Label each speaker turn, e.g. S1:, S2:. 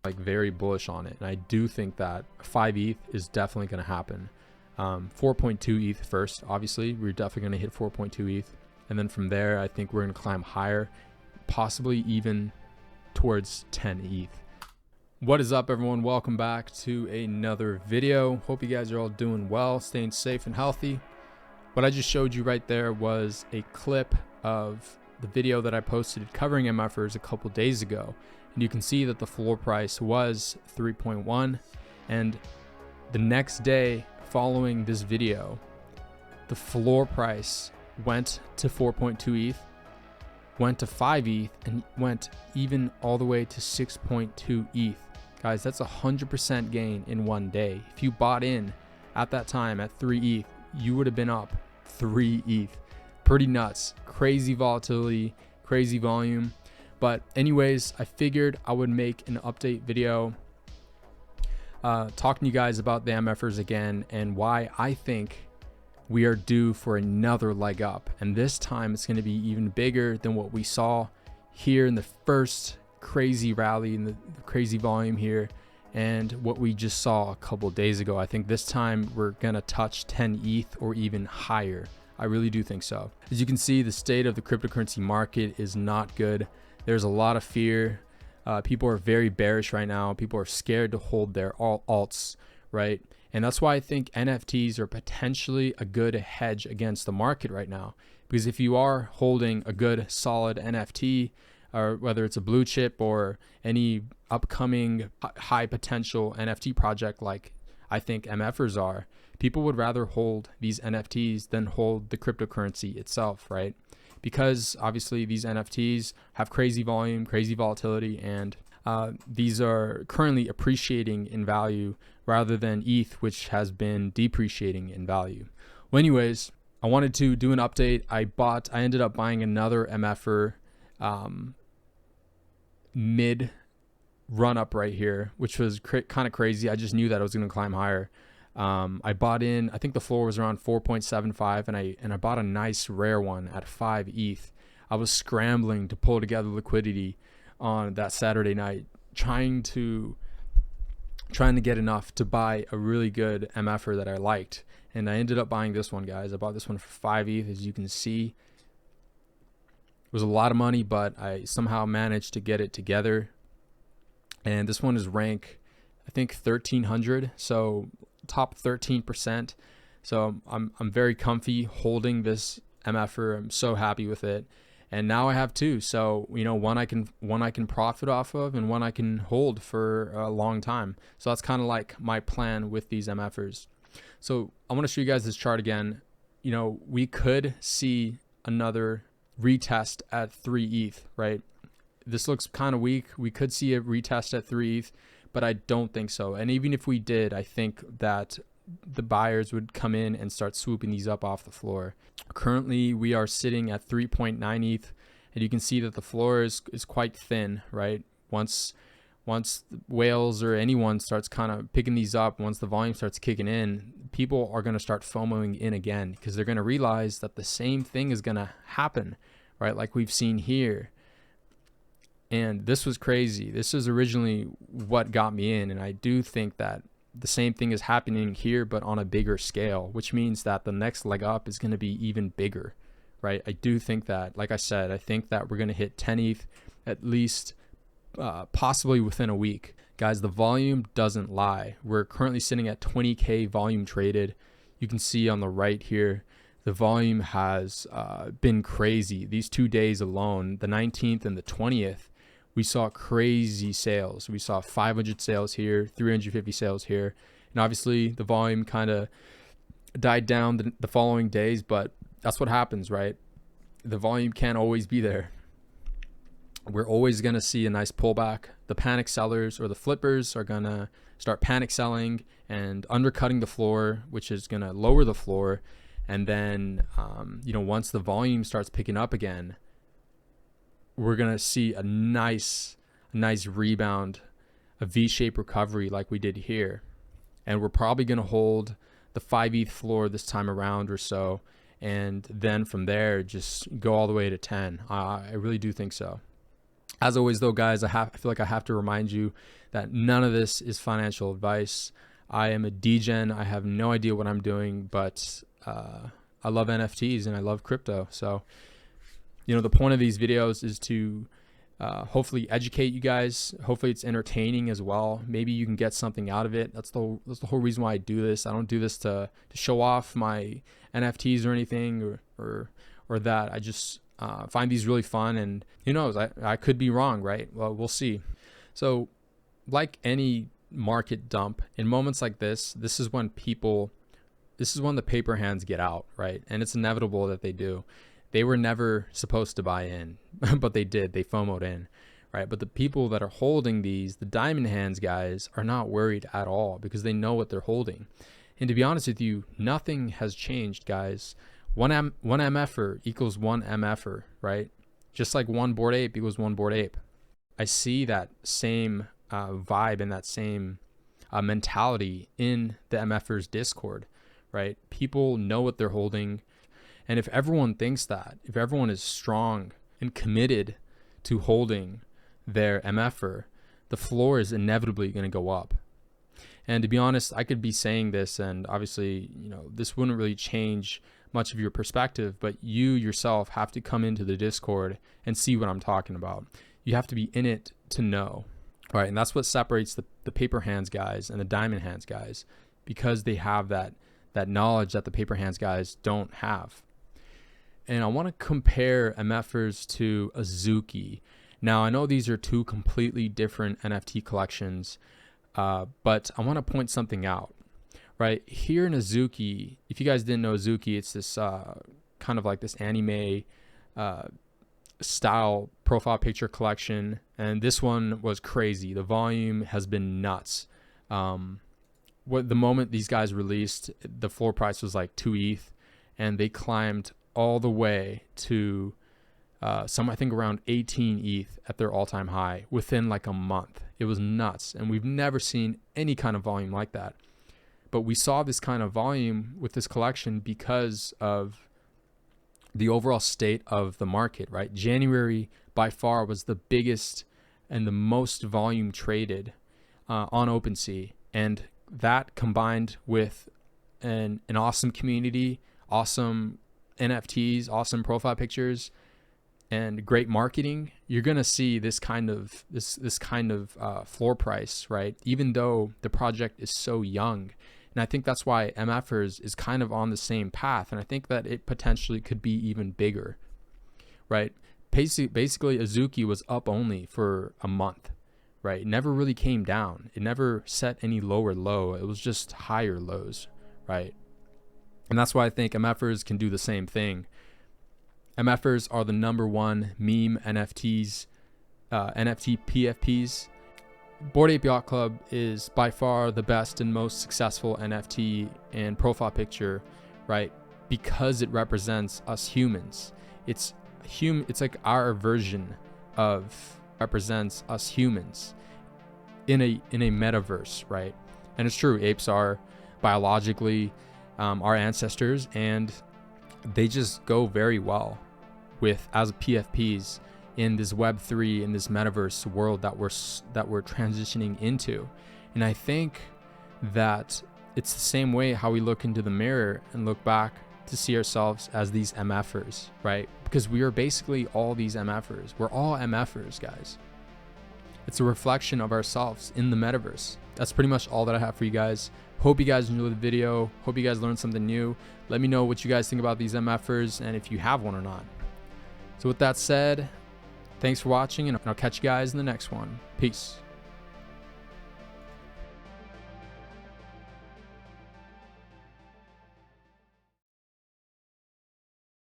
S1: like very bullish on it, and I do think that 5 ETH is definitely going to happen. 4.2 ETH first, obviously we're definitely going to hit 4.2 ETH, and then from there I think we're going to climb higher, possibly even towards 10 ETH. What is up, everyone? Welcome back to another video. Hope you guys are all doing well, staying safe and healthy. What I just showed you right there was a clip of the video that I posted covering MFers a couple days ago, and you can see that the floor price was 3.1, and the next day following this video, the floor price went to 4.2 ETH, went to 5 ETH, and went even all the way to 6.2 ETH. Guys, that's 100% gain in one day. If you bought in at that time at 3 ETH, you would have been up 3 ETH. Pretty nuts. Crazy volatility, crazy volume. But anyways, I figured I would make an update video talking to you guys about the MFers again and why I think we are due for another leg up. And this time it's going to be even bigger than what we saw here in the first crazy rally and the crazy volume here, and what we just saw a couple days ago. I think this time we're gonna touch 10 ETH or even higher. I really do think so. As you can see, the state of the cryptocurrency market is not good. There's a lot of fear. People are very bearish right now. People are scared to hold their alts, right? And that's why I think NFTs are potentially a good hedge against the market right now, because if you are holding a good solid NFT, or whether it's a blue chip or any upcoming high potential NFT project like I think MFers are, people would rather hold these NFTs than hold the cryptocurrency itself, right? Because obviously these NFTs have crazy volume, crazy volatility, and these are currently appreciating in value rather than ETH, which has been depreciating in value. Well, anyways, I wanted to do an update. I ended up buying another MFer mid run up right here, which was kind of crazy. I just knew that I was going to climb higher. I bought in, I think the floor was around 4.75, and I bought a nice rare one at 5 ETH. I was scrambling to pull together liquidity on that Saturday night, trying to get enough to buy a really good MFer that I liked, and I ended up buying this one, guys. I bought this one for 5 ETH, as you can see. It was a lot of money, but I somehow managed to get it together. And this one is rank, I think 1300, so top 13%. So I'm very comfy holding this MFer. I'm so happy with it. And now I have two. So, you know, one I can profit off of, and one I can hold for a long time. So that's kind of like my plan with these MFers. So I want to show you guys this chart again. You know, we could see another retest at 3 ETH, right? This looks kind of weak. We could see a retest at 3 ETH, but I don't think so. And even if we did, I think that the buyers would come in and start swooping these up off the floor. Currently, we are sitting at 3.9 ETH, and you can see that the floor is quite thin, right? Once whales or anyone starts kind of picking these up, once the volume starts kicking in, people are going to start FOMOing in again, because they're going to realize that the same thing is going to happen, right? Like we've seen here. And this was crazy. This is originally what got me in, and I do think that the same thing is happening here, but on a bigger scale, which means that the next leg up is going to be even bigger, right? I do think that, like I said, I think that we're going to hit 10 ETH at least, possibly within a week. Guys, the volume doesn't lie. We're currently sitting at 20K volume traded. You can see on the right here, the volume has been crazy. These 2 days alone, the 19th and the 20th, we saw crazy sales. We saw 500 sales here, 350 sales here. And obviously the volume kind of died down the following days, but that's what happens, right? The volume can't always be there. We're always going to see a nice pullback. The panic sellers or the flippers are going to start panic selling and undercutting the floor, which is going to lower the floor. And then, you know, once the volume starts picking up again, we're going to see a nice rebound, a V-shaped recovery like we did here. And we're probably going to hold the 5 ETH floor this time around or so. And then from there, just go all the way to 10. I really do think so. As always, though, guys, I feel like I have to remind you that none of this is financial advice. I am a degen. I have no idea what I'm doing, but I love NFTs and I love crypto. So, the point of these videos is to hopefully educate you guys. Hopefully it's entertaining as well. Maybe you can get something out of it. That's the whole reason why I do this. I don't do this to show off my NFTs or anything or that. I just find these really fun, and who knows, I could be wrong, right? Well, we'll see. So like any market dump, in moments like this is when the paper hands get out, right? And it's inevitable that they do. They were never supposed to buy in, but they did. They FOMO'd in, right? But the people that are holding these, the diamond hands guys, are not worried at all because they know what they're holding. And to be honest with you, nothing has changed, guys. One mfer equals one mfer, right? Just like one Bored Ape equals one Bored Ape. I see that same vibe and that same mentality in the MFers Discord, right? People know what they're holding. And if everyone thinks that, if everyone is strong and committed to holding their MFer, the floor is inevitably going to go up. And to be honest, I could be saying this, and obviously, this wouldn't really change much of your perspective, but you yourself have to come into the Discord and see what I'm talking about. You have to be in it to know, right? And that's what separates the paper hands guys and the diamond hands guys, because they have that knowledge that the paper hands guys don't have. And I want to compare MFers to Azuki. Now, I know these are two completely different NFT collections, but I want to point something out, right? Here in Azuki, if you guys didn't know Azuki, it's this kind of like this anime style profile picture collection. And this one was crazy. The volume has been nuts. The moment these guys released, the floor price was like 2 ETH, and they climbed all the way to I think around 18 ETH at their all-time high within like a month. It was nuts, and we've never seen any kind of volume like that. But we saw this kind of volume with this collection because of the overall state of the market, right? January by far was the biggest and the most volume traded on OpenSea, and that combined with an awesome community, awesome NFTs, awesome profile pictures, and great marketing, you're gonna see this kind of floor price, right? Even though the project is so young. And I think that's why MFers is kind of on the same path, and I think that it potentially could be even bigger, right? Basically, Azuki was up only for a month, right? It never really came down. It never set any lower low. It was just higher lows, right? And that's why I think MFers can do the same thing. MFers are the #1 meme NFTs, NFT PFPs. Bored Ape Yacht Club is by far the best and most successful NFT and profile picture, right? Because it represents us humans. It's like our version of represents us humans in a metaverse, right? And it's true, apes are biologically our ancestors, and they just go very well as PFPs in this Web3, in this metaverse world that we're transitioning into. And I think that it's the same way how we look into the mirror and look back to see ourselves as these MFers, right? Because we are basically all these MFers. We're all MFers, guys. It's a reflection of ourselves in the metaverse. That's pretty much all that I have for you guys. Hope you guys enjoyed the video. Hope you guys learned something new. Let me know what you guys think about these MFers and if you have one or not. So with that said, thanks for watching, and I'll catch you guys in the next one. Peace.